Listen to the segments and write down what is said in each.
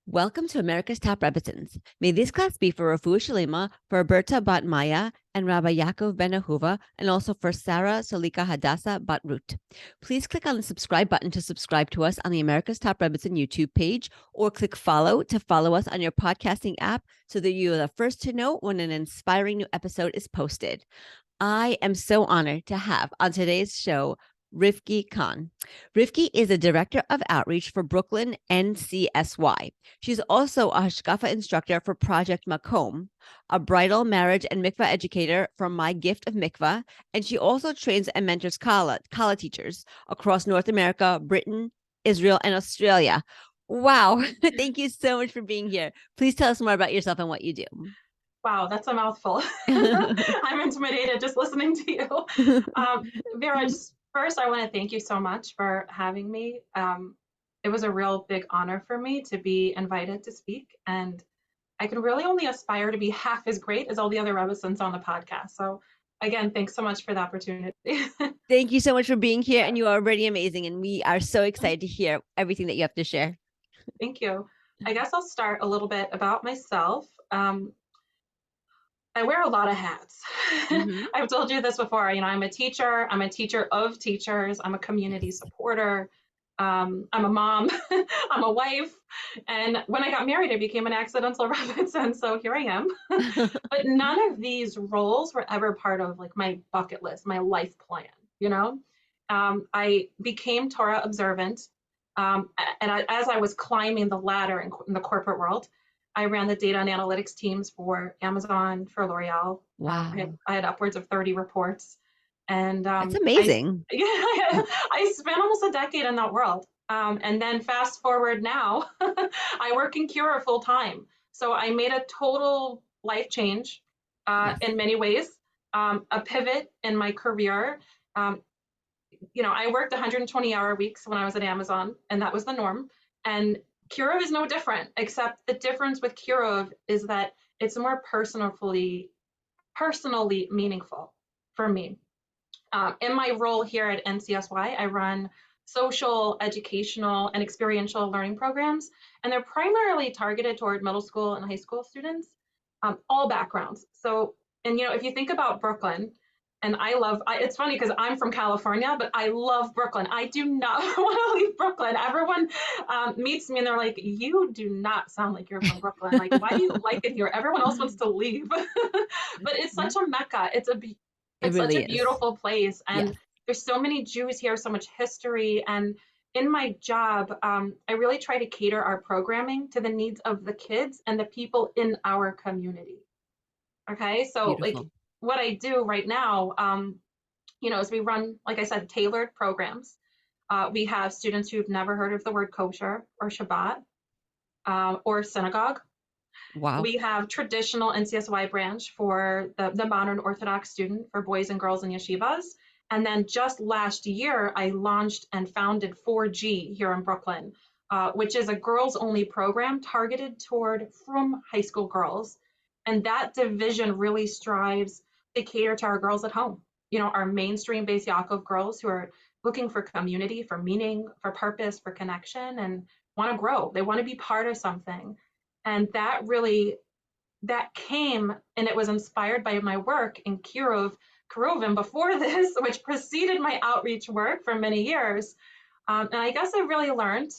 Welcome to America's Top Rebbetzins. May this class be for Rafu Shalima, for Roberta Bat Maya, and Rabbi Yaakov Ben Ahuva, and also for Sarah Solika Hadassah Bat Ruth. Please click on the subscribe button to subscribe to us on the America's Top Rebbetzin YouTube page, or click follow to follow us on your podcasting app so that you are the first to know when an inspiring new episode is posted. I am so honored to have on today's show Rivkie Kahn. Rivkie is the Director of Outreach for Brooklyn NCSY. She's also a Hashkafa instructor for Project Makom, a bridal, marriage, and mikvah educator from My Gift of Mikvah, and she also trains and mentors Kala teachers across North America, Britain, Israel, and Australia. Wow. Thank you so much for being here. Please tell us more about yourself and what you do. Wow, that's a mouthful. I'm intimidated just listening to you. Vera, just first, I want to thank you so much for having me. It was a real big honor for me to be invited to speak, and I can really only aspire to be half as great as all the other Rebbetzins on the podcast. So again, thanks so much for the opportunity. Thank you so much for being here, and you are already amazing, and we are so excited to hear everything that you have to share. Thank you. I guess I'll start a little bit about myself. I wear a lot of hats. Mm-hmm. I've told you this before. I'm a teacher. I'm a teacher of teachers. I'm a community supporter. I'm a mom. I'm a wife. And when I got married, I became an accidental Rebbetzin. So here I am. But none of these roles were ever part of like my bucket list, my life plan. I became Torah observant. As I was climbing the ladder in the corporate world, I ran the data and analytics teams for Amazon, for L'Oreal. Wow. I had upwards of 30 reports. And That's amazing. I spent almost a decade in that world. And then fast forward now, I work in Cura full time. So I made a total life change in many ways, a pivot in my career. I worked 120-hour weeks when I was at Amazon, and that was the norm. And Kirov is no different, except the difference with Kirov is that it's more personally meaningful for me. In my role here at NCSY, I run social, educational, and experiential learning programs, and they're primarily targeted toward middle school and high school students, all backgrounds. So, if you think about Brooklyn, and it's funny because I'm from California, but I love Brooklyn. I do not want to leave Brooklyn. Everyone meets me and they're like, you do not sound like you're from Brooklyn. Like, why do you like it here? Everyone else wants to leave. But it's such a mecca. It's such a beautiful place. And there's so many Jews here, so much history. And in my job, I really try to cater our programming to the needs of the kids and the people in our community. Okay, so Beautiful. like what I do right now, is we run, like I said, tailored programs. We have students who've never heard of the word kosher or Shabbat or synagogue. Wow. We have traditional NCSY branch for the modern Orthodox student for boys and girls in yeshivas. And then just last year, I launched and founded 4G here in Brooklyn, which is a girls-only program targeted toward from high school girls. And that division really strives to cater to our girls at home. Our mainstream Beis Yaakov girls who are looking for community, for meaning, for purpose, for connection, and want to grow. They want to be part of something. And that came, and it was inspired by my work in Kirovim before this, which preceded my outreach work for many years. And I guess I really learned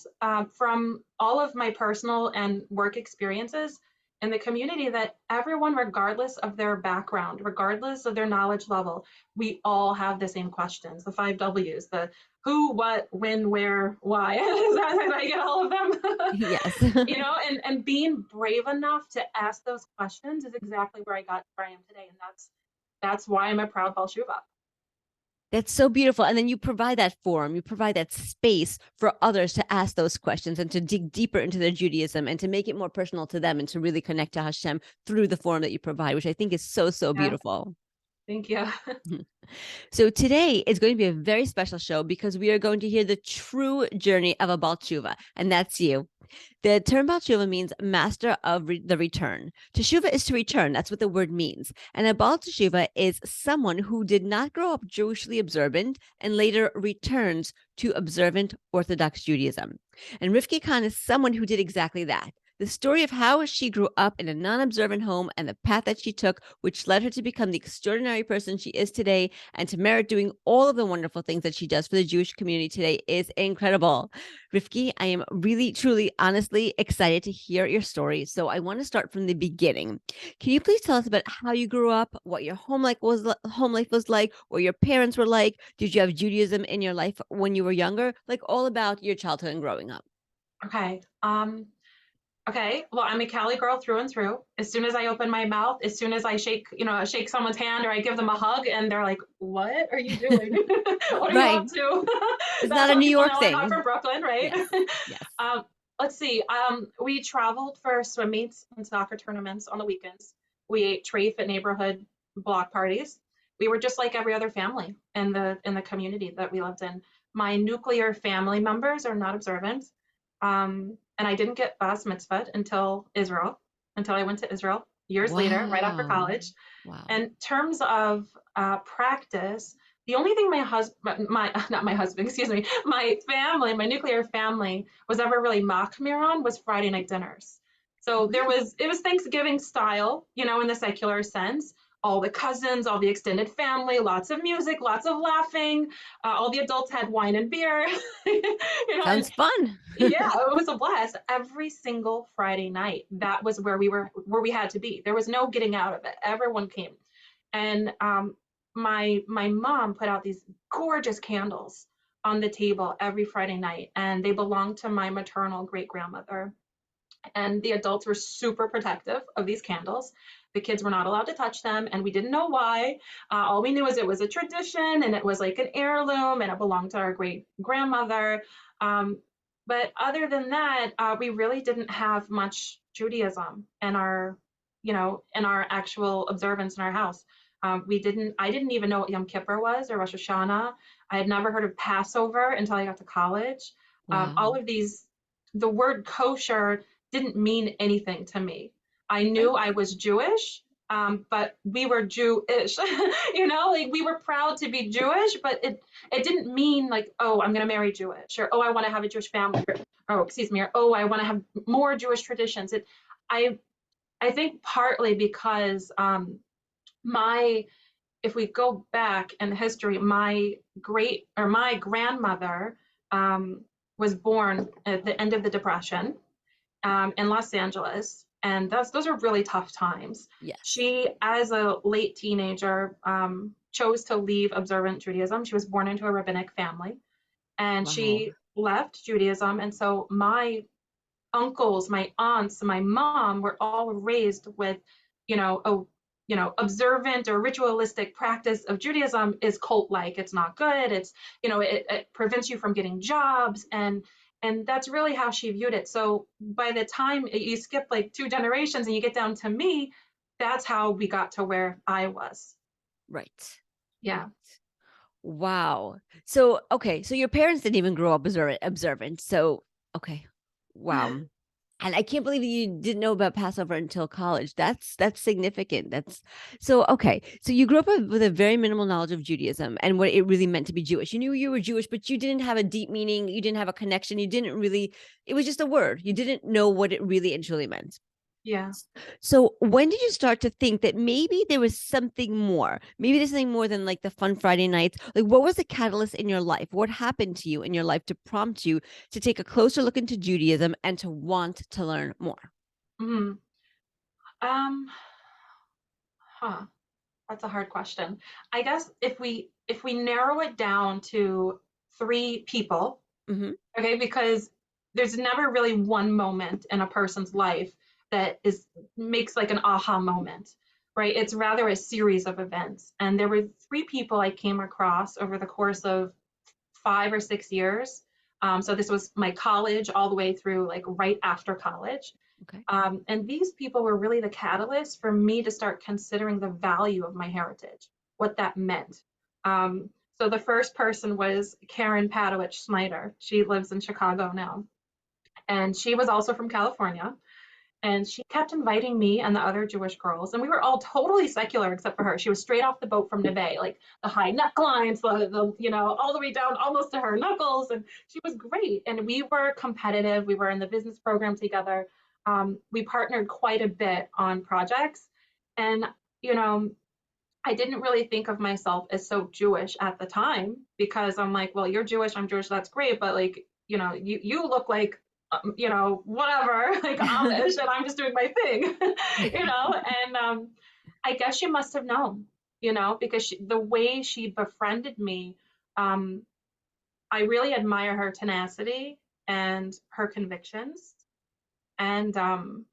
from all of my personal and work experiences in the community that everyone, regardless of their background, regardless of their knowledge level, we all have the same questions, the 5 W's, the who, what, when, where, why. Did I get all of them? Yes. And being brave enough to ask those questions is exactly where I am today. And that's why I'm a proud Baal Teshuva. That's so beautiful. And then you provide that forum, you provide that space for others to ask those questions and to dig deeper into their Judaism and to make it more personal to them and to really connect to Hashem through the forum that you provide, which I think is so, so beautiful. Thank you. So today is going to be a very special show because we are going to hear the true journey of a Baal Teshuva, and that's you. The term Baal Teshuva means master of the return. Teshuva is to return. That's what the word means. And a Baal Teshuva is someone who did not grow up Jewishly observant and later returns to observant Orthodox Judaism. And Rivkie Kahn is someone who did exactly that. the story of how she grew up in a non-observant home and the path that she took, which led her to become the extraordinary person she is today and to merit doing all of the wonderful things that she does for the Jewish community today is incredible. Rivkie, I am really, truly, honestly excited to hear your story. So I want to start from the beginning. Can you please tell us about how you grew up, what your home life was like, what your parents were like? Did you have Judaism in your life when you were younger? Like all about your childhood and growing up. Okay. Okay. Well, I'm a Cali girl through and through. As soon as I open my mouth, as soon as I shake someone's hand or I give them a hug, and they're like, "What are you doing? What are you Right. up to?" It's That's not a when New people York know I'm not thing. from Brooklyn, right? Yes. Yes. um, let's see. We traveled for swim meets and soccer tournaments on the weekends. We ate trafe at neighborhood block parties. We were just like every other family in the community that we lived in. My nuclear family members are not observant. And I didn't get bas mitzvahed until I went to Israel years later, right after Wow. college. Wow. In terms of practice, the only thing my husband, my not my husband, excuse me, my family, my nuclear family was ever really machmir on was Friday night dinners. So Really? it was Thanksgiving style, in the secular sense. All the cousins, all the extended family, lots of music, lots of laughing. All the adults had wine and beer, and Sounds fun. yeah, it was a blast. Every single Friday night, that was where we had to be. There was no getting out of it. Everyone came. And my mom put out these gorgeous candles on the table every Friday night, and they belonged to my maternal great grandmother. And the adults were super protective of these candles. The kids were not allowed to touch them, and we didn't know why. All we knew is it was a tradition, and it was like an heirloom, and it belonged to our great grandmother. Um, but other than that, we really didn't have much Judaism in our actual observance in our house. I didn't even know what Yom Kippur was or Rosh Hashanah. I had never heard of Passover until I got to college. All Wow. of these, the word kosher didn't mean anything to me. I knew Right. I was Jewish, but we were Jewish. Like we were proud to be Jewish, but it didn't mean like, oh, I'm gonna marry Jewish, or oh, I want to have a Jewish family, or oh, excuse me, or oh, I want to have more Jewish traditions. I I think partly because my if we go back in history, my grandmother um, was born at the end of the Depression in Los Angeles, and those are really tough times. Yes. She, as a late teenager, chose to leave observant Judaism. She was born into a rabbinic family, and Wow. she left Judaism. And so my uncles, my aunts, my mom were all raised with, a observant or ritualistic practice of Judaism is cult-like. It's not good. It prevents you from getting jobs, and that's really how she viewed it. So by the time you skip like two generations and you get down to me, that's how we got to where I was. Right. Yeah. Right. Wow. So, okay. So your parents didn't even grow up observant. So, okay. Wow. And I can't believe you didn't know about Passover until college. That's significant. That's so okay. So you grew up with a very minimal knowledge of Judaism and what it really meant to be Jewish. You knew you were Jewish, but you didn't have a deep meaning. You didn't have a connection. You didn't really. It was just a word. You didn't know what it really and truly meant. Yeah. So when did you start to think that maybe there was something more? Maybe there's something more than like the fun Friday nights. Like what was the catalyst in your life? What happened to you in your life to prompt you to take a closer look into Judaism and to want to learn more? Mhm. Um, huh. That's a hard question. I guess if we narrow it down to three people, Hmm. okay, because there's never really one moment in a person's life that is makes like an aha moment, right? It's rather a series of events. And there were three people I came across over the course of 5 or 6 years. So this was my college all the way through like right after college. Okay. And these people were really the catalyst for me to start considering the value of my heritage, what that meant. Um, so the first person was Karen Padowich Snyder. She lives in Chicago now. And she was also from California. And she kept inviting me and the other Jewish girls. And we were all totally secular except for her. She was straight off the boat from Neve, like the high necklines, all the way down almost to her knuckles. And she was great. And we were competitive. We were in the business program together. We partnered quite a bit on projects. And, you know, I didn't really think of myself as so Jewish at the time because I'm like, well, you're Jewish, I'm Jewish, that's great, but like, you look like, whatever, like Amish, and I'm just doing my thing, And I guess she must have known, because the way she befriended me, um, I really admire her tenacity and her convictions. And I'm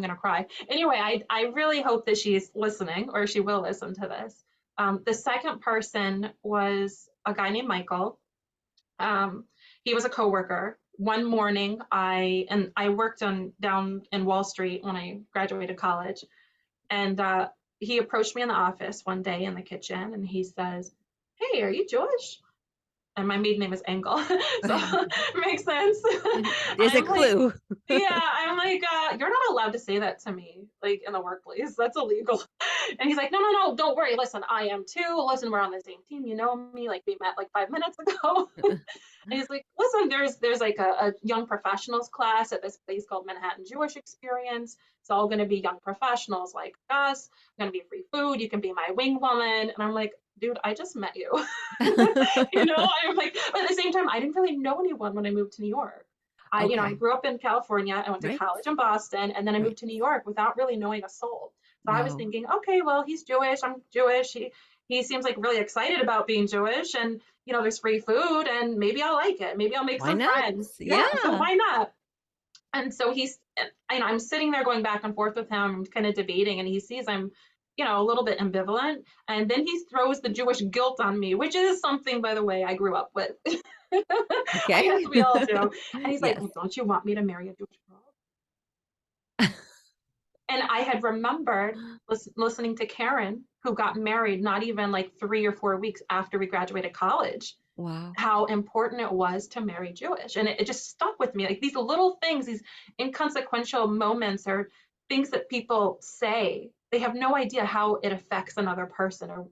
gonna cry. Anyway, I really hope that she's listening or she will listen to this. The second person was a guy named Michael. Um, he was a coworker. One morning, I worked down in Wall Street when I graduated college, and he approached me in the office one day in the kitchen, and he says, "Hey, are you Jewish?" And my maiden name is Engel, so makes sense. There's a I'm like, clue. yeah, I'm like, you're not allowed to say that to me, like in the workplace. That's illegal. And he's like, no, no, no, don't worry. Listen, I am too. Listen, we're on the same team. You know me. Like we met like 5 minutes ago. And he's like, listen, there's like a young professionals class at this place called Manhattan Jewish Experience. It's all going to be young professionals like us. Going to be free food. You can be my wing woman. And I'm like, dude, I just met you. I'm like, but at the same time, I didn't really know anyone when I moved to New York. I Okay. grew up in California. I went to Right. college in Boston, and then I Right. moved to New York without really knowing a soul. So I was Wow. thinking, okay, well, he's Jewish. I'm Jewish. He seems like really excited about being Jewish, and there's free food, and maybe I'll like it. Maybe I'll make Why some not? friends. Yeah, so Yeah. why not? And so I'm sitting there going back and forth with him, kind of debating, and he sees I'm, a little bit ambivalent. And then he throws the Jewish guilt on me, which is something, by the way, I grew up with. I guess Okay. we all do. And he's like, Yes. well, don't you want me to marry a Jewish girl? And I had remembered listening to Karen, who got married not even like 3 or 4 weeks after we graduated college, Wow. how important it was to marry Jewish. And it just stuck with me. Like these little things, these inconsequential moments or things that people say, they have no idea how it affects another person or,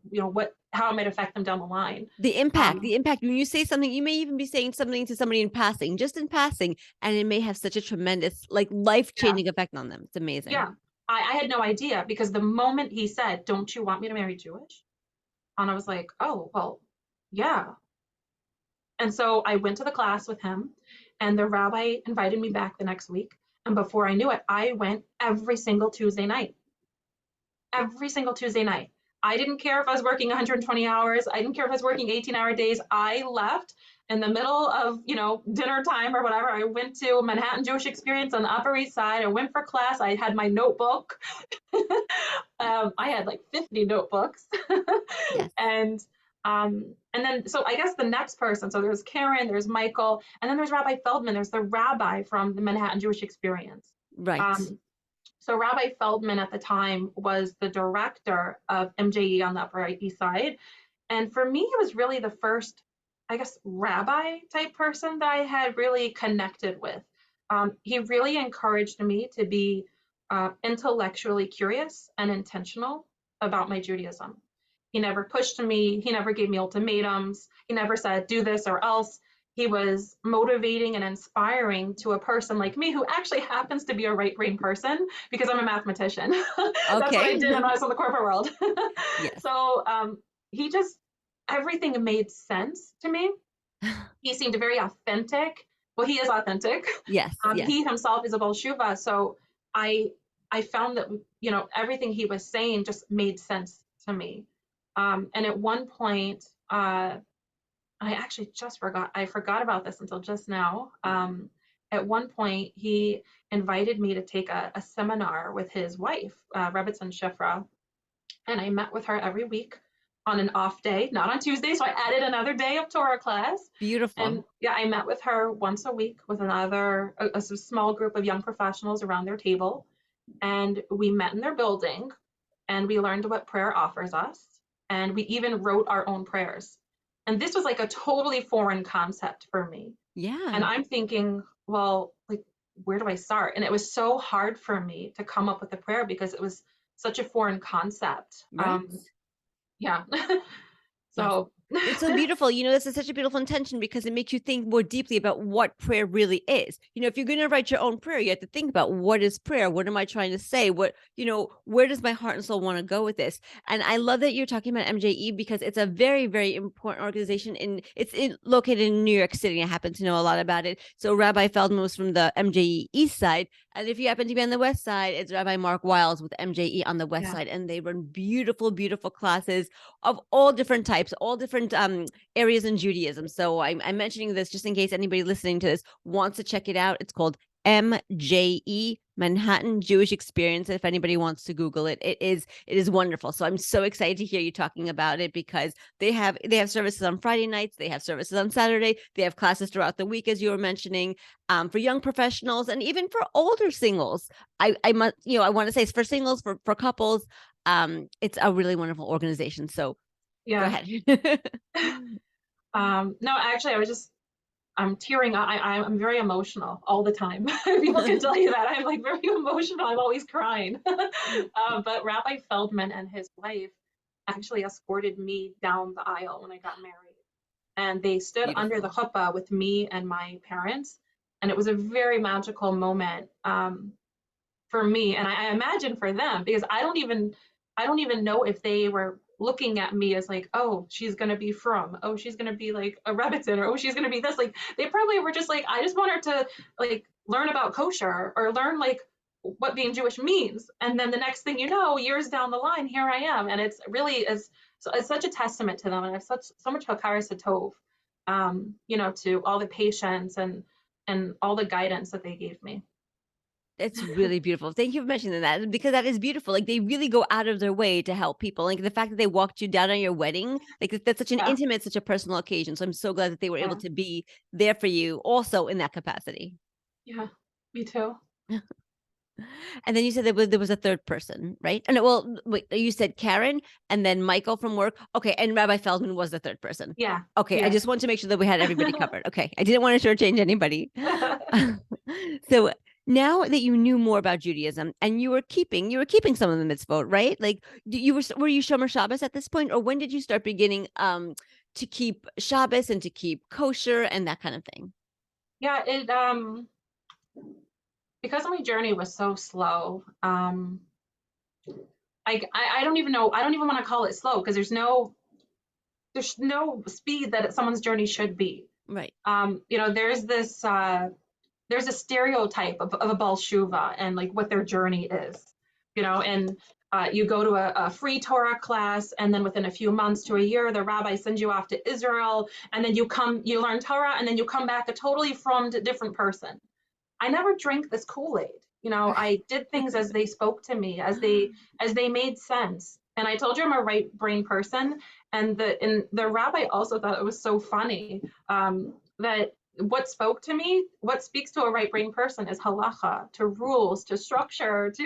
how it might affect them down the line. The impact, when you say something, you may even be saying something to somebody in passing, just in passing, and it may have such a tremendous, like Yeah. life-changing effect on them. It's Yeah. amazing. I had no idea because the moment he said, don't you want me to marry Jewish? And I was like, oh, well, yeah. And so I went to the class with him, and the rabbi invited me back the next week. And before I knew it, I went every single Tuesday night. Every single Tuesday night. I didn't care if I was working 120 hours. I didn't care if I was working 18-hour days. I left in the middle of, dinner time or whatever. I went to Manhattan Jewish Experience on the Upper East Side. I went for class. I had my notebook. I had like 50 notebooks. Yes. And then so I guess the next person, so there's Karen, there's Michael, and then there's Rabbi Feldman. There's the rabbi from the Manhattan Jewish Experience. Right. So Rabbi Feldman at the time was the director of MJE on the Upper East Side. And for me, it was really the first, I guess, rabbi type person that I had really connected with. He really encouraged me to be intellectually curious and intentional about my Judaism. He never pushed me. He never gave me ultimatums. He never said, do this or else. He was motivating and inspiring to a person like me who actually happens to be a right brain person because I'm a mathematician. That's what I Okay. did when I was in the corporate world. Yes. So he just, everything made sense to me. He seemed very authentic. Well, he is authentic. Yes. Yes. He himself is a Bolshuva. So I I found that everything he was saying just made sense to me. And at one point, I actually just forgot. I forgot about this until just now. At one point, he invited me to take a seminar with his wife, Rebbetzins Shifra, and I met with her every week on an off day, not on Tuesday. So I added another day of Torah class. And Beautiful. yeah, I met with her once a week with a small group of young professionals around their table. And we met in their building and we learned what prayer offers us. And we even wrote our own prayers. And this was like a totally foreign concept for me. And Yeah. I'm thinking, well, like, where do I start? And it was so hard for me to come up with a prayer because it was such a foreign concept. Right. Yeah. Yes. So It's so beautiful. This is such a beautiful intention because it makes you think more deeply about what prayer really is. If you're going to write your own prayer, you have to think about what is prayer? What am I trying to say? Where does my heart and soul want to go with this? And I love that you're talking about MJE because it's a very, very important organization located in New York City. I happen to know a lot about it. So Rabbi Feldman was from the MJE East Side. And if you happen to be on the West Side, it's Rabbi Mark Wiles with MJE on the West Yeah. Side. And they run beautiful, beautiful classes of all different types, all different areas in Judaism. So I'm mentioning this just in case anybody listening to this wants to check it out. It's called MJE, Manhattan Jewish Experience. If anybody wants to Google it, it is wonderful. So I'm so excited to hear you talking about it because they have services on Friday nights, they have services on Saturday, they have classes throughout the week, as you were mentioning, for young professionals and even for older singles. I want to say it's for singles, for couples. It's a really wonderful organization. So go Yeah. ahead. No, actually, I'm tearing. I'm very emotional all the time. People can tell you that I'm like very emotional. I'm always crying. But Rabbi Feldman and his wife actually escorted me down the aisle when I got married, and they stood under the Beautiful. chuppah with me and my parents, and it was a very magical moment for me, and I imagine for them, because I don't even know if they were looking at me as like, oh, she's gonna be from, oh, she's gonna be like a Rebbetzin, or oh, she's gonna be this. Like they probably were just like, I just want her to like learn about kosher or learn like what being Jewish means. And then the next thing you know, years down the line, here I am. And it's really is so it's such a testament to them. And I have so much hakaras hatov, to all the patience and all the guidance that they gave me. It's really beautiful. Thank you for mentioning that because that is beautiful. Like they really go out of their way to help people. Like the fact that they walked you down on your wedding, like that's such an Yeah, intimate, such a personal occasion. So I'm so glad that they were able yeah, to be there for you also in that capacity. yeah. Me too. And then you said there was a third person, right? And well, wait, you said Karen and then Michael from work. Okay, and Rabbi Feldman was the third person. Yeah, Okay, I yeah. just want to make sure that we had everybody covered. Okay, I didn't want to shortchange anybody. So now that you knew more about Judaism and you were keeping some of the mitzvot, right? Like were you Shomer Shabbos at this point, or when did you start beginning to keep Shabbos and to keep kosher and that kind of thing? Yeah, it because my journey was so slow. I don't even know. I don't even want to call it slow because there's no speed that someone's journey should be. Right. There's a stereotype of a Baal Shuva and like what their journey is, and you go to a free Torah class, and then within a few months to a year, the rabbi sends you off to Israel, and then you learn Torah, and then you come back a totally formed different person. I never drank this Kool-Aid. I did things as they spoke to me, as they made sense. And I told you I'm a right brain person, and the rabbi also thought it was so funny that what spoke to me, what speaks to a right brain person is halacha, to rules, to structure, to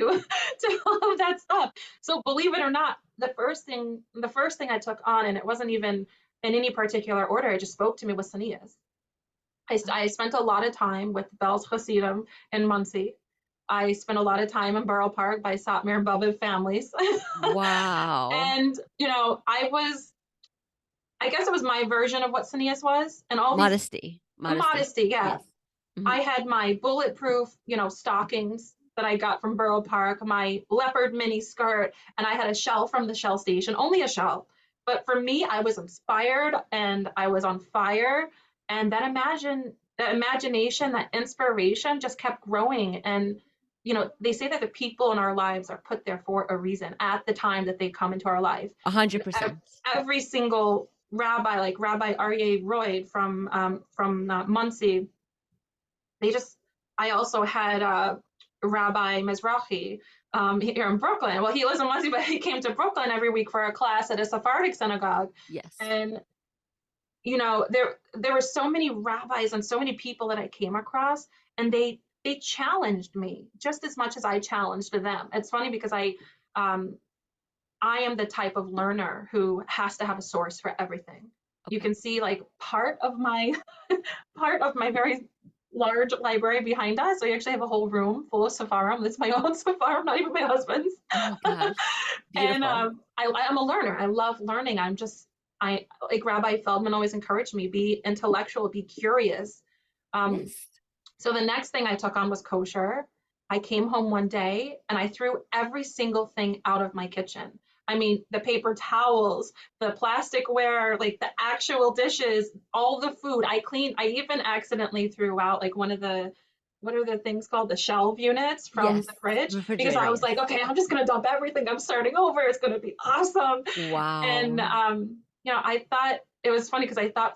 to all of that stuff. So believe it or not, the first thing I took on, and it wasn't even in any particular order, it just spoke to me, was saniyas. I spent a lot of time with Bell's Hasidim in Muncie. I spent a lot of time in Borough Park by Satmar and Boviv families. Wow. And, I guess it was my version of what Sanias was. And all these Modesty. Modesty. modesty, yeah. Yes. Mhm. I had my bulletproof, stockings that I got from Borough Park, my leopard mini skirt, and I had a shell from the Shell station, only a shell. But for me, I was inspired and I was on fire. And that imagination, that inspiration just kept growing. And, they say that the people in our lives are put there for a reason at the time that they come into our life. And 100%. every single rabbi, like Rabbi Aryeh Royd from Muncie, they just I also had Rabbi Mizrahi here in Brooklyn. Well, he lives in Muncie, but he came to Brooklyn every week for a class at a Sephardic synagogue. Yes. And there were so many rabbis and so many people that I came across, and they challenged me just as much as I challenged them. It's funny because um, I am the type of learner who has to have a source for everything. You Okay. can see like part of my very large library behind us. So I actually have a whole room full of Sepharim. That's my own Sepharim, not even my husband's. Oh my gosh. And Beautiful. I'm a learner. I love learning. I'm just like Rabbi Feldman always encouraged me, be intellectual, be curious. Um, Yes. so the next thing I took on was kosher. I came home one day and I threw every single thing out of my kitchen. I mean, the paper towels, the plasticware, like the actual dishes, all the food. I cleaned, I even accidentally threw out like one of the, what are the things called? The shelf units from Yes. the fridge, because Refrigerator. I was Yes. like, okay, I'm just gonna dump everything. I'm starting over. It's gonna be awesome. And Wow. I thought it was funny because I thought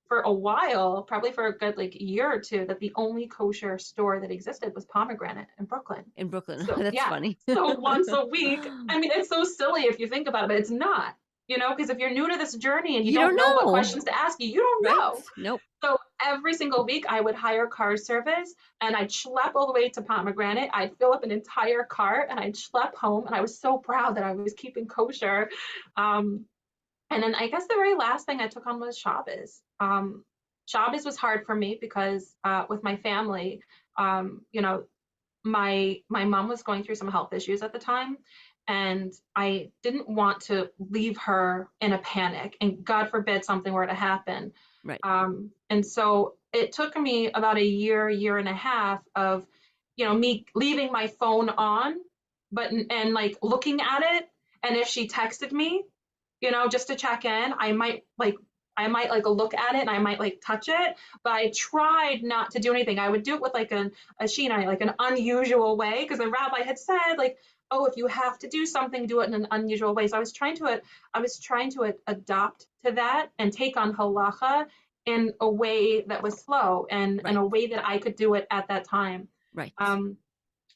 for a while, probably for a good like year or two, that the only kosher store that existed was Pomegranate in Brooklyn. In Brooklyn. So That's yeah, funny. so once a week. I mean, it's so silly if you think about it, but it's not. Because if you're new to this journey and you You don't don't know what know, questions to ask you don't right? know. Nope. So every single week I would hire car service and I'd schlep all the way to Pomegranate. I'd fill up an entire cart and I'd schlep home. And I was so proud that I was keeping kosher. Um, and then I guess the very last thing I took on was Shabbos. Shabbos was hard for me because with my family, my mom was going through some health issues at the time, and I didn't want to leave her in a panic, and God forbid something were to happen. Right. And so it took me about a year and a half of, me leaving my phone on, but and like looking at it, and if she texted me, just to check in, I might like look at it and I might like touch it, but I tried not to do anything. I would do it with like a Sheena, like an unusual way, because the rabbi had said like, oh, if you have to do something, do it in an unusual way. So I was trying to adopt to that and take on halacha in a way that was slow and in Right. a way that I could do it at that time. Right. Um,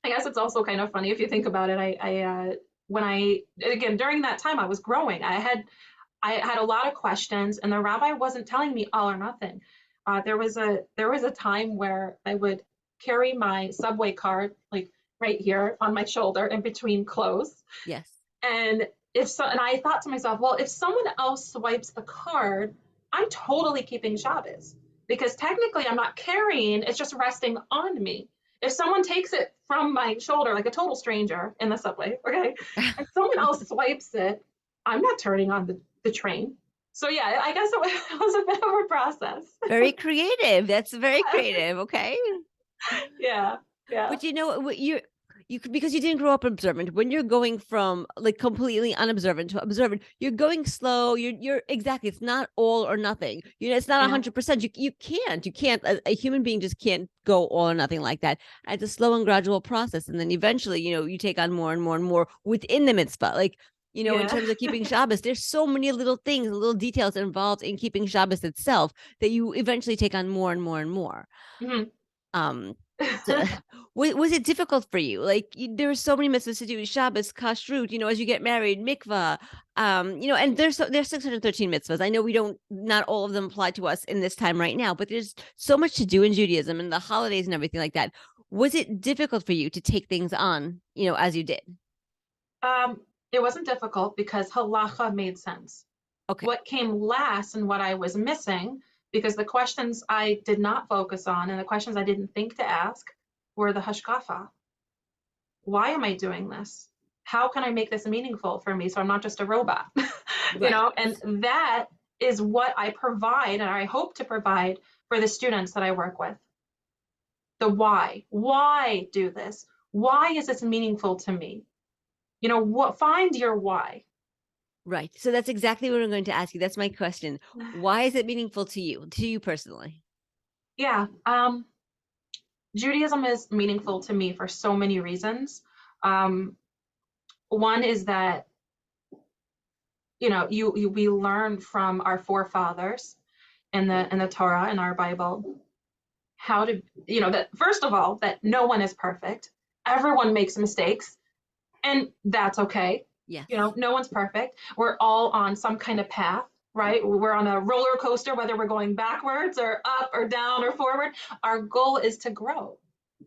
I guess it's also kind of funny if you think about it. When I again during that time I was growing. I had a lot of questions, and the rabbi wasn't telling me all or nothing. There was a time where I would carry my subway card like right here on my shoulder in between clothes, Yes. and and I thought to myself, well, if someone else swipes the card, I'm totally keeping Shabbos because technically I'm not carrying; it's just resting on me. If someone takes it from my shoulder, like a total stranger in the subway, okay, and someone else swipes it, I'm not turning on the train. So yeah, I guess it was a bit of a process. Very creative. That's very creative. Okay. Yeah, yeah, But you know what you could, because you didn't grow up observant. When you're going from like completely unobservant to observant, you're going slow. You're exactly. It's not all or nothing. It's not yeah. 100%. You can't. A human being just can't go all or nothing like that. It's a slow and gradual process, and then eventually, you take on more and more and more within the mitzvah. Like, in Yeah. terms of keeping Shabbos, there's so many little things, little details involved in keeping Shabbos itself that you eventually take on more and more and more. Mhm. Um, so, was it difficult for you? Like, there are so many mitzvahs to do: Shabbos, kashrut. As you get married, mikvah. And there's 613 mitzvahs. I know we don't, not all of them apply to us in this time right now, but there's so much to do in Judaism and the holidays and everything like that. Was it difficult for you to take things on, as you did? Um, it wasn't difficult because halacha made sense. Okay. What came last and what I was missing, because the questions I did not focus on and the questions I didn't think to ask were the hashkafa. Why am I doing this? How can I make this meaningful for me so I'm not just a robot? Right. And that is what I provide and I hope to provide for the students that I work with. The why. Why do this? Why is this meaningful to me? Find your why. Right. So that's exactly what I'm going to ask you. That's my question. Why is it meaningful to you personally? Yeah. Judaism is meaningful to me for so many reasons. Um, One is that we learn from our forefathers in the Torah in our Bible how to that first of all that no one is perfect. Everyone makes mistakes, and that's okay. Yes. No one's perfect. We're all on some kind of path, right? We're on a roller coaster, whether we're going backwards or up or down or forward. Our goal is to grow,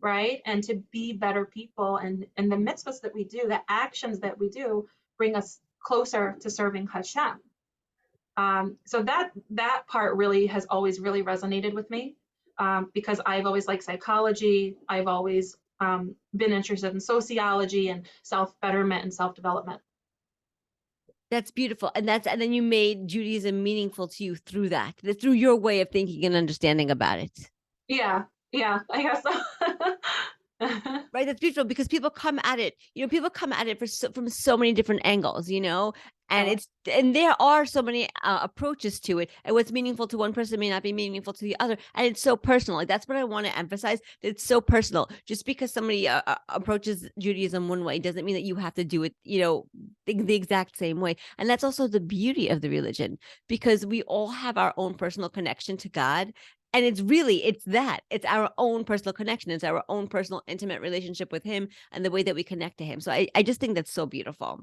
right? And to be better people. And the mitzvahs that we do, the actions that we do, bring us closer to serving Hashem. So that part really has always really resonated with me, because I've always liked psychology. I've always been interested in sociology and self betterment and self development. That's beautiful. And then you made Judaism meaningful to you through through your way of thinking and understanding about it. Yeah, yeah, I guess so. Right, that's beautiful because people come at it, people come at it from so many different angles, and Yeah, there are so many approaches to it, and what's meaningful to one person may not be meaningful to the other, and it's so personal. Like that's what I want to emphasize. That it's so personal. Just because somebody approaches Judaism one way doesn't mean that you have to do it, the exact same way. And that's also the beauty of the religion, because we all have our own personal connection to God, and it's our own personal connection. It's our own personal intimate relationship with him and the way that we connect to him. So I just think that's so beautiful.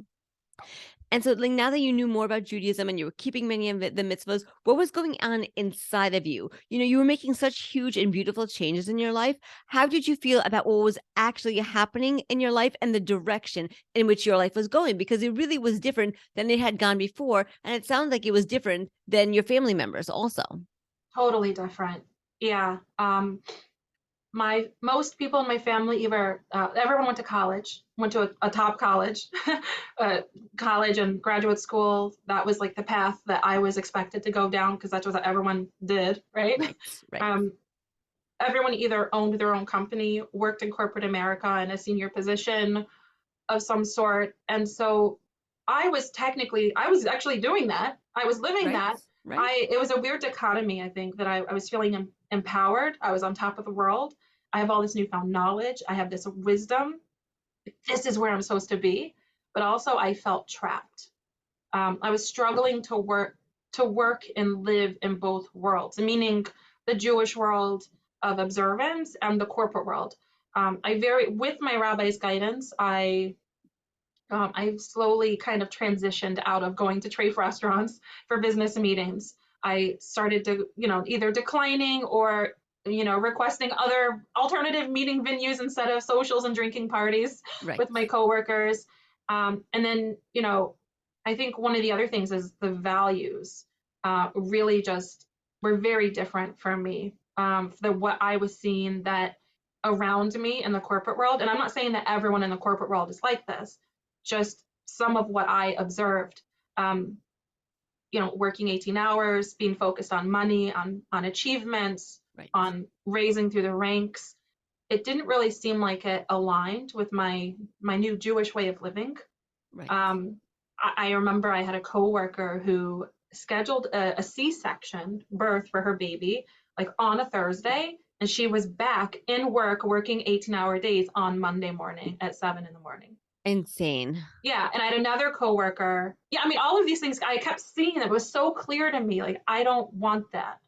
And so, like, now that you knew more about Judaism and you were keeping many of the mitzvahs, what was going on inside of you? You were making such huge and beautiful changes in your life. How did you feel about what was actually happening in your life and the direction in which your life was going? Because it really was different than it had gone before. And it sounds like it was different than your family members also. totally different. Yeah. My most people in my family either everyone went to college, went to a top college, college and graduate school. That was like the path that I was expected to go down because that's what everyone did, right? Right, right, Um, Everyone either owned their own company, worked in corporate America in a senior position of some sort, and so I was actually doing that. I was living right, that. right, I It was a weird dichotomy. I think that I was feeling empowered. I was on top of the world. I have all this newfound knowledge. I have this wisdom. This is where I'm supposed to be. But also, I felt trapped. I was struggling to work and live in both worlds, meaning the Jewish world of observance and the corporate world. With my rabbi's guidance, I slowly kind of transitioned out of going to trade restaurants for business meetings. I started to, either declining or, requesting other alternative meeting venues instead of socials and drinking parties right. with my coworkers. And then, I think one of the other things is the values really just were very different for me than what I was seeing that around me in the corporate world. And I'm not saying that everyone in the corporate world is like this, just some of what I observed. Um, Working 18 hours, being focused on money, on achievements, Right, on raising through the ranks. It didn't really seem like it aligned with my new Jewish way of living. right. I remember I had a coworker who scheduled a C-section birth for her baby, like on a Thursday, and she was back in work working 18-hour days on Monday morning at 7 in the morning. Insane. Yeah, and I had another coworker. Yeah, I mean, all of these things I kept seeing. It was so clear to me. Like, I don't want that.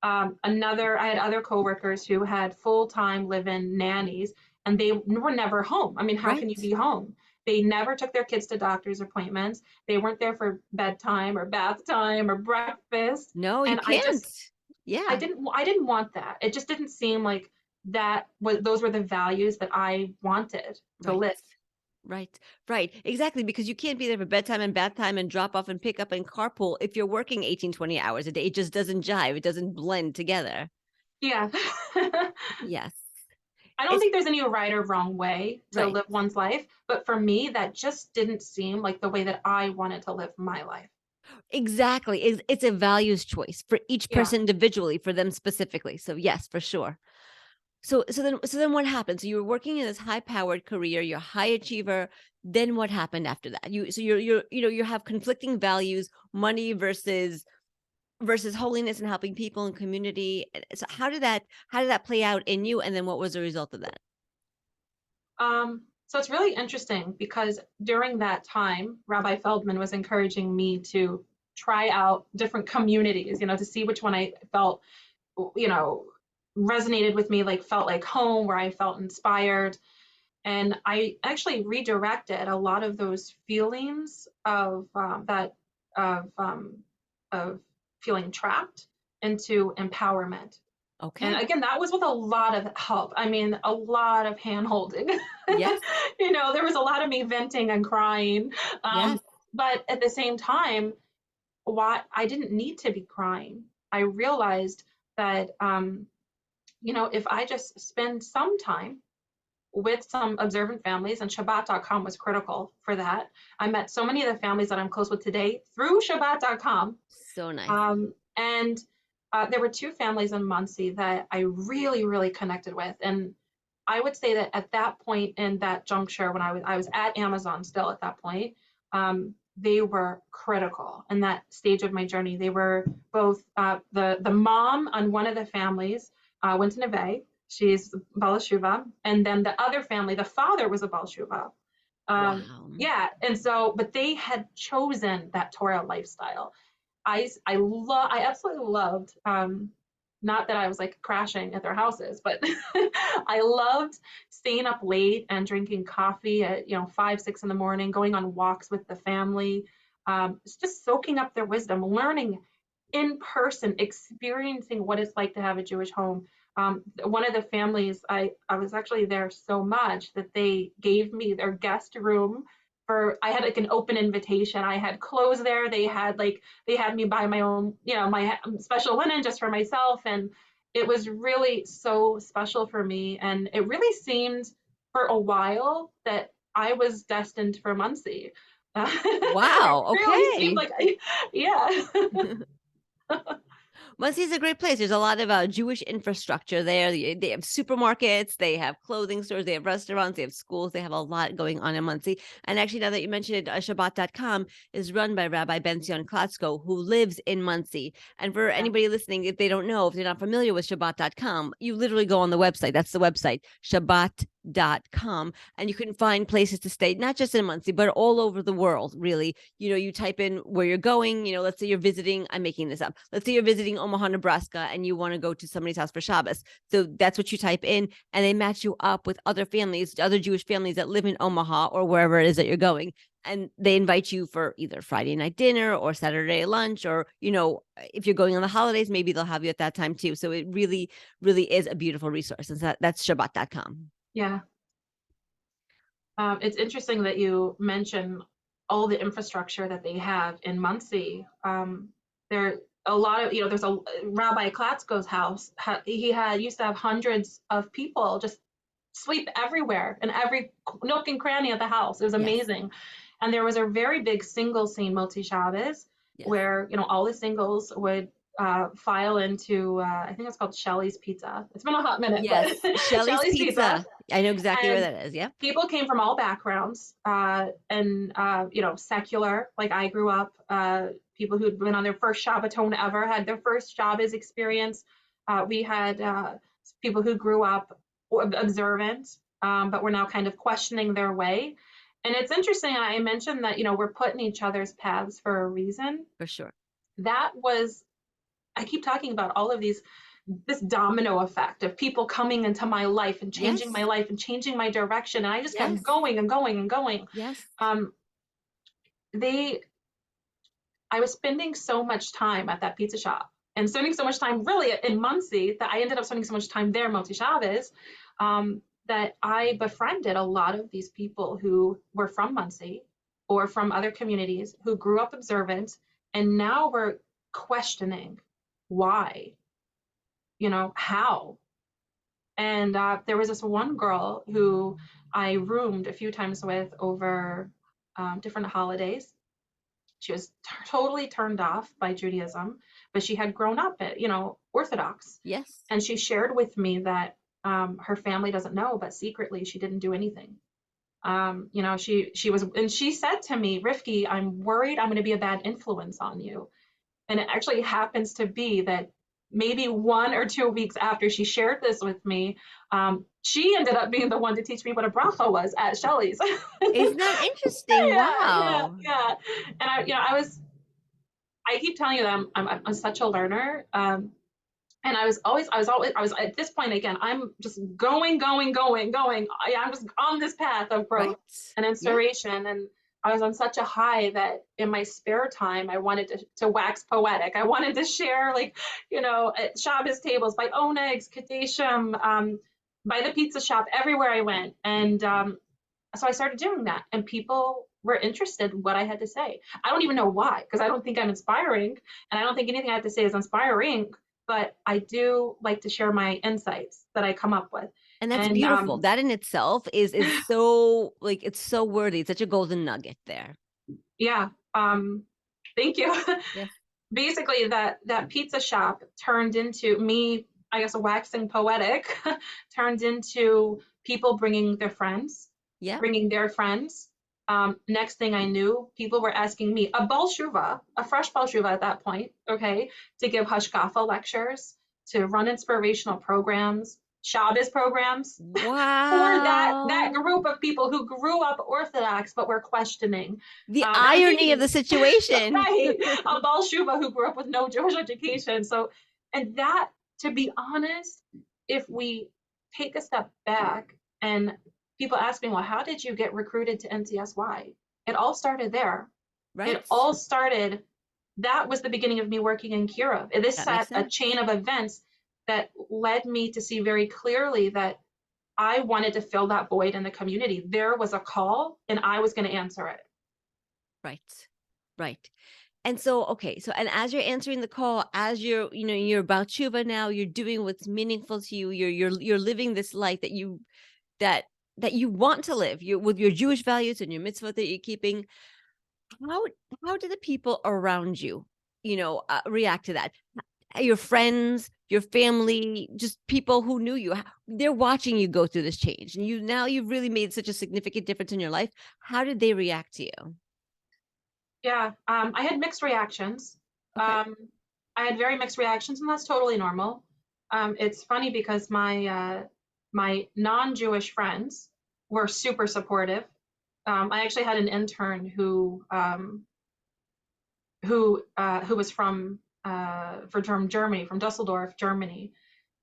I had other coworkers who had full-time live-in nannies, and they were never home. I mean, how can you Right. be home? They never took their kids to doctor's appointments. They weren't there for bedtime or bath time or breakfast. No, you And can't. Yeah. I didn't want that. It just didn't seem like those were the values that I wanted to Right. live. Right. Right. Exactly. Because you can't be there for bedtime and bath time and drop off and pick up and carpool if you're working 18, 20 hours a day. It just doesn't jive. It doesn't blend together. Yeah. Yes. I don't It's think there's any right or wrong way to right. live one's life, but for me, that just didn't seem like the way that I wanted to live my life. Exactly. It's a values choice for each Yeah. person individually, for them specifically. So yes, for sure. So then what happened? So you were working in this high powered career, you're a high achiever. Then what happened after that? You have conflicting values, money versus holiness and helping people and community. So how did that play out in you? And then what was the result of that? So it's really interesting because during that time, Rabbi Feldman was encouraging me to try out different communities, to see which one I felt, you know, resonated with me, like felt like home, where I felt inspired. And I actually redirected a lot of those feelings of of feeling trapped into empowerment. And Okay. again, that was with a lot of help. I mean, a lot of hand holding. Yes. There was a lot of me venting and crying. Yes. But at the same time, why I didn't need to be crying. I realized that if I just spend some time with some observant families, and Shabbat.com was critical for that. I met so many of the families that I'm close with today through Shabbat.com. So nice. And there were two families in Muncie that I really, really connected with. And I would say that at that point in that juncture, when I was at Amazon still at that point, they were critical in that stage of my journey. They were both the mom on one of the families went to Neve. She's Baal Teshuva, and then the other family, the father was a Baal Teshuva. Wow. Yeah, and so, but they had chosen that Torah lifestyle. I absolutely loved, not that I was like crashing at their houses, but I loved staying up late and drinking coffee at 5, 6 in the morning, going on walks with the family, just soaking up their wisdom, learning in person, experiencing what it's like to have a Jewish home. One of the families, I was actually there so much that they gave me their guest room. I had like an open invitation. I had clothes there. They had me buy my own, my special linen just for myself. And it was really so special for me. And it really seemed for a while that I was destined for Muncie. It Wow. really seemed Okay. like, yeah. Muncie is a great place. There's a lot of Jewish infrastructure there. They have supermarkets, they have clothing stores, they have restaurants, they have schools. They have a lot going on in Muncie. And actually, now that you mentioned it, Shabbat.com is run by Rabbi Ben-Zion Klatzko, who lives in Muncie. And for Yeah. anybody listening, if they don't know, if they're not familiar with Shabbat.com, you literally go on the website. That's the website, Shabbat.com, and you can find places to stay, not just in Muncie, but all over the world, really. You type in where you're going, let's say you're visiting, I'm making this up. Let's say you're visiting Omaha, Nebraska, and you want to go to somebody's house for Shabbos. So that's what you type in, and they match you up with other families, other Jewish families that live in Omaha or wherever it is that you're going. And they invite you for either Friday night dinner or Saturday lunch, or, if you're going on the holidays, maybe they'll have you at that time too. So it really, really is a beautiful resource. And that's Shabbat.com. Yeah. It's interesting that you mention all the infrastructure that they have in Muncie. There a lot of, there's a Rabbi Klatzko's house. He used to have hundreds of people just sleep everywhere in every nook and cranny of the house. It was Yes. amazing. And there was a very big single scene Motzi Shabbos Yes. where, all the singles would file into, I think it's called Shelley's Pizza. It's been a hot minute, Yes. but Shelley's Pizza. I know exactly where And that is. Yeah. people came from all backgrounds, and secular, like I grew up, people who'd been on their first Shabbaton ever had their first Shabbos experience. We had people who grew up observant, but were now kind of questioning their way. And it's interesting, I mentioned that, we're put in each other's paths for a reason. For sure. That was, I keep talking about all of this domino effect of people coming into my life and changing my Yes. life and changing my direction. And I just kept Yes. going and going and going. Yes. I was spending so much time at that pizza shop and spending so much time really in Muncie that I ended up spending so much time there, Motzi Shabbos, that I befriended a lot of these people who were from Muncie or from other communities who grew up observant and now were questioning why, how. And there was this one girl who I roomed a few times with over different holidays. She was totally turned off by Judaism, but she had grown up at, Orthodox. Yes. And she shared with me that her family doesn't know, but secretly she didn't do anything. She was, and she said to me, Rivkie, I'm worried I'm going to be a bad influence on you. And it actually happens to be that maybe 1 or 2 weeks after she shared this with me, she ended up being the one to teach me what a bracha was at Shelley's. Isn't that interesting? Yeah. Wow. And I keep telling you that I'm such a learner. And I was at this point again, I'm just going. I'm just on this path of growth Right. and Yeah. inspiration. And I was on such a high that in my spare time, I wanted to wax poetic. I wanted to share, at Shabbos tables by Oneg's, Kadeshim, by the pizza shop, everywhere I went. And so I started doing that, and people were interested in what I had to say. I don't even know why, because I don't think I'm inspiring, and I don't think anything I have to say is inspiring, but I do like to share my insights that I come up with. And that's And beautiful. That in itself is so like, it's so worthy. It's such a golden nugget there. yeah, thank you. Yes. Basically, that pizza shop turned into me, I guess, waxing poetic, turned into people bringing their friends, Yeah. bringing their friends. Next thing I knew, people were asking me a bal shuva, a fresh bal shuva at that point, okay, to give hashkafa lectures, to run inspirational programs, Shabbos programs for that Wow. group of people who grew up Orthodox but were questioning. The And irony of the situation. right, a Baal Shuva who grew up with no Jewish education. So, and that, to be honest, if we take a step back and people ask me, well, how did you get recruited to NCSY? It all started there. It Right. all started, that was the beginning of me working in Kira. This That makes set a sense. chain of events that led me to see very clearly that I wanted to fill that void in the community. There was a call and I was going to answer it. Right. Right. And so, okay, so and as you're answering the call, as you're about tshuva now, you're doing what's meaningful to you. You're living this life that that you want to live. You with your Jewish values and your mitzvot that you're keeping. How how do the people around you, react to that? Your friends, your family, just people who knew you. They're watching you go through this change, and you've really made such a significant difference in your life. How did they react to you? Yeah, I had mixed reactions. Okay. I had very mixed reactions, and that's totally normal. It's funny because my non-Jewish friends were super supportive. I actually had an intern who was from Germany, from Dusseldorf, Germany,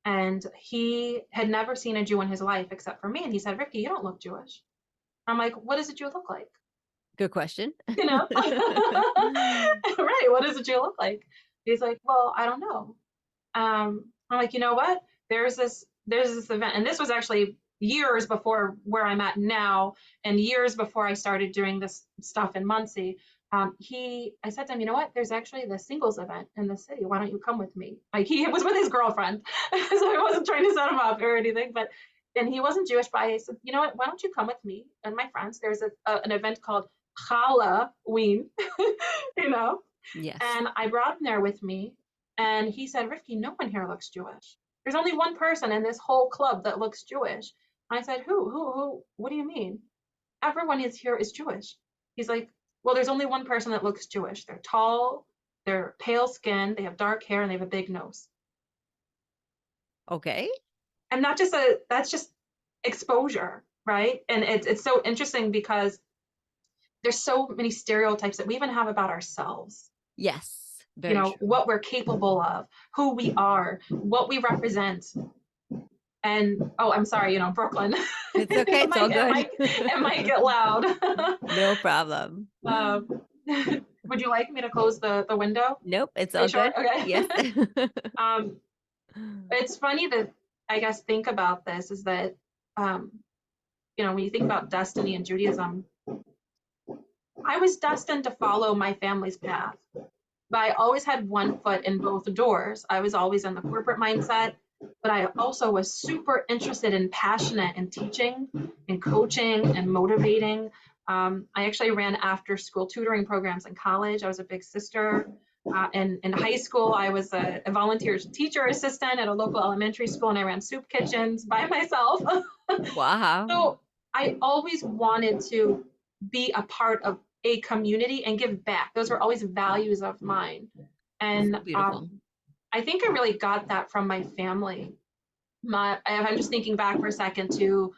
and he had never seen a Jew in his life except for me. And he said, "Rivkie, you don't look Jewish." I'm like, "What does a Jew look like?" Good question. You know? Right, what does a Jew look like? He's like, well, I don't know. I'm like, you know what? There's this event, and this was actually years before where I'm at now, and years before I started doing this stuff in Muncie. I said to him, you know what? There's actually the singles event in the city. Why don't you come with me? Like he was with his girlfriend, so I wasn't trying to set him up or anything, but and he wasn't Jewish, but I said, you know what? Why don't you come with me and my friends? There's an event called Halloween, you know, Yes. and I brought him there with me. And he said, Rivkie, no one here looks Jewish. There's only one person in this whole club that looks Jewish. I said, who? What do you mean? Everyone is here is Jewish. He's like, well, there's only one person that looks Jewish. They're tall, they're pale skinned, they have dark hair, and they have a big nose. Okay. And that's just exposure, right? And it's so interesting because there's so many stereotypes that we even have about ourselves. Yes. Very true. What we're capable of, who we are, what we represent. And oh, I'm sorry, Brooklyn. It's okay. It's all good. It might get loud. No problem. Would you like me to close the window? Nope. It's Are you all sure? good. Okay. Yes. um, it's funny to, I guess, think about this is that, when you think about destiny in Judaism, I was destined to follow my family's path. But I always had one foot in both doors. I was always in the corporate mindset, but I also was super interested and passionate in teaching and coaching and motivating. I actually ran after school tutoring programs in college. I was a big sister. In high school, I was a volunteer teacher assistant at a local elementary school, and I ran soup kitchens by myself. Wow. So I always wanted to be a part of a community and give back. Those were always values of mine. And So beautiful. I think I really got that from my family. I'm just thinking back for a second to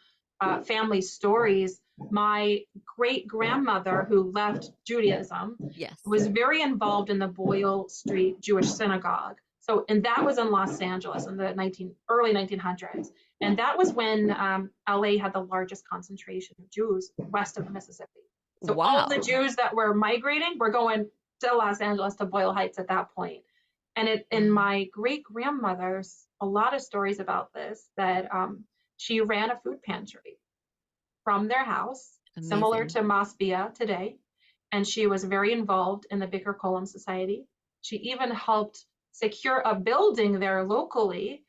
family stories. My great grandmother, who left Judaism, Yes. was very involved in the Boyle Street Jewish Synagogue. So, and that was in Los Angeles in the early 1900s. And that was when LA had the largest concentration of Jews west of the Mississippi. So all the Wow. Jews that were migrating were going to Los Angeles, to Boyle Heights at that point. And in my great grandmother's, a lot of stories about this, that she ran a food pantry from their house, similar Amazing. to Masbia today. And she was very involved in the Bikur Kolam Society. She even helped secure a building there locally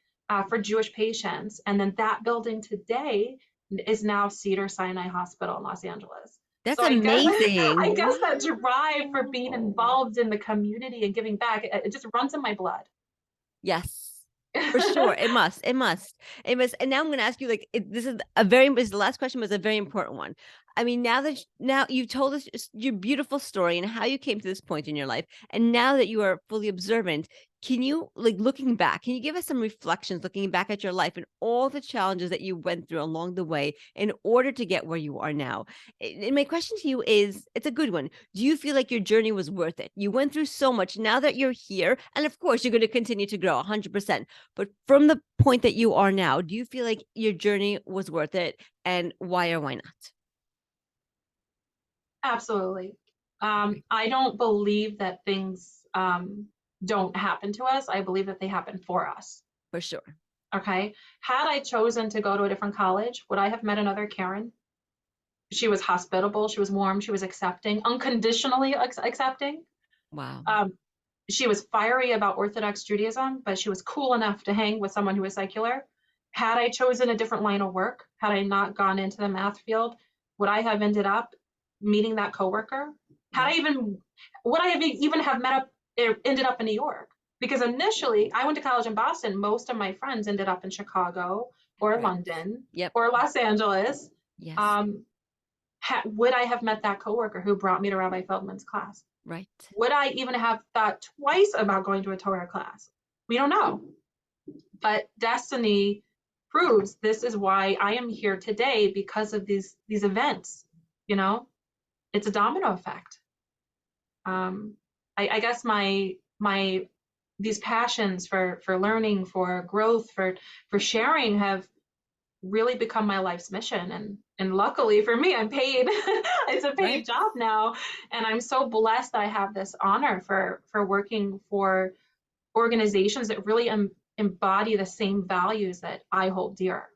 for Jewish patients. And then that building today is now Cedars-Sinai Hospital in Los Angeles. That's So I guess amazing. that drive for being Wow. involved in the community and giving back, it just runs in my blood. Yes, for sure. It must. It must. It must. And now I'm going to ask you, like, the last question was a very important one. I mean, now you told us your beautiful story and how you came to this point in your life, and now that you are fully observant, can you, like, looking back, can you give us some reflections, looking back at your life and all the challenges that you went through along the way in order to get where you are now? And my question to you is, it's a good one. Do you feel like your journey was worth it? You went through so much. Now that you're here, and of course, you're going to continue to grow 100%. But from the point that you are now, do you feel like your journey was worth it? And why or why not? Absolutely. I don't believe that things don't happen to us. I believe that they happen for us. For sure. Okay. Had I chosen to go to a different college, would I have met another Karen? She was hospitable. She was warm. She was accepting, unconditionally accepting. Wow. She was fiery about Orthodox Judaism, but she was cool enough to hang with someone who was secular. Had I chosen a different line of work, had I not gone into the math field, would I have ended up meeting that coworker? Would I have even have ended up in New York? Because initially I went to college in Boston. Most of my friends ended up in Chicago or Right. London Yep. or Los Angeles. Yes. Would I have met that coworker who brought me to Rabbi Feldman's class? Right. Would I even have thought twice about going to a Torah class? We don't know. But destiny proves this is why I am here today, because of these events. You know, it's a domino effect. I guess my these passions for learning, for growth, for sharing have really become my life's mission. And luckily for me, I'm paid. It's a paid Right. job now. And I'm so blessed that I have this honor for working for organizations that really embody the same values that I hold dear.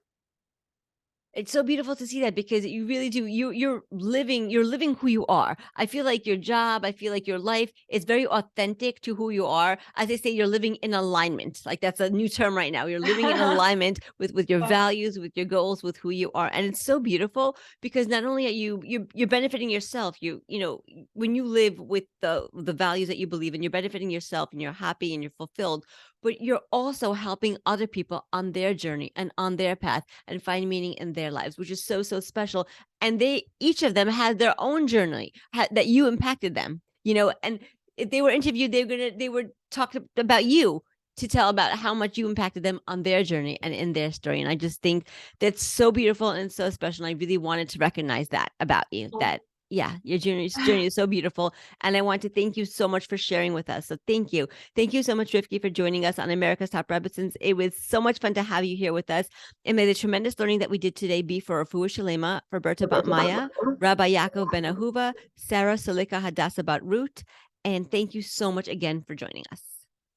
It's so beautiful to see that, because you really do. You're living who you are. I feel like your job, I feel like your life is very authentic to who you are. As they say, you're living in alignment. Like, that's a new term right now. You're living in alignment with your values, with your goals, with who you are. And it's so beautiful, because not only are you're benefiting yourself, you know, when you live with the values that you believe in, you're benefiting yourself and you're happy and you're fulfilled, but you're also helping other people on their journey and on their path and find meaning in their lives, which is so, so special. And each of them had their own journey that you impacted them, you know, and if they were interviewed, they were talked about you to tell about how much you impacted them on their journey and in their story. And I just think that's so beautiful and so special. And I really wanted to recognize that about you, that yeah, your journey is so beautiful. And I want to thank you so much for sharing with us. So thank you. Thank you so much, Rivkie, for joining us on America's Top Rebbetzins. It was so much fun to have you here with us. And may the tremendous learning that we did today be for Refuah Shalema, for Berta Bat Maya, Rabbi Yaakov Ben Ahuva, Sarah Salika Hadassah Bat Ruth. And thank you so much again for joining us.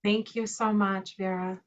Thank you so much, Vera.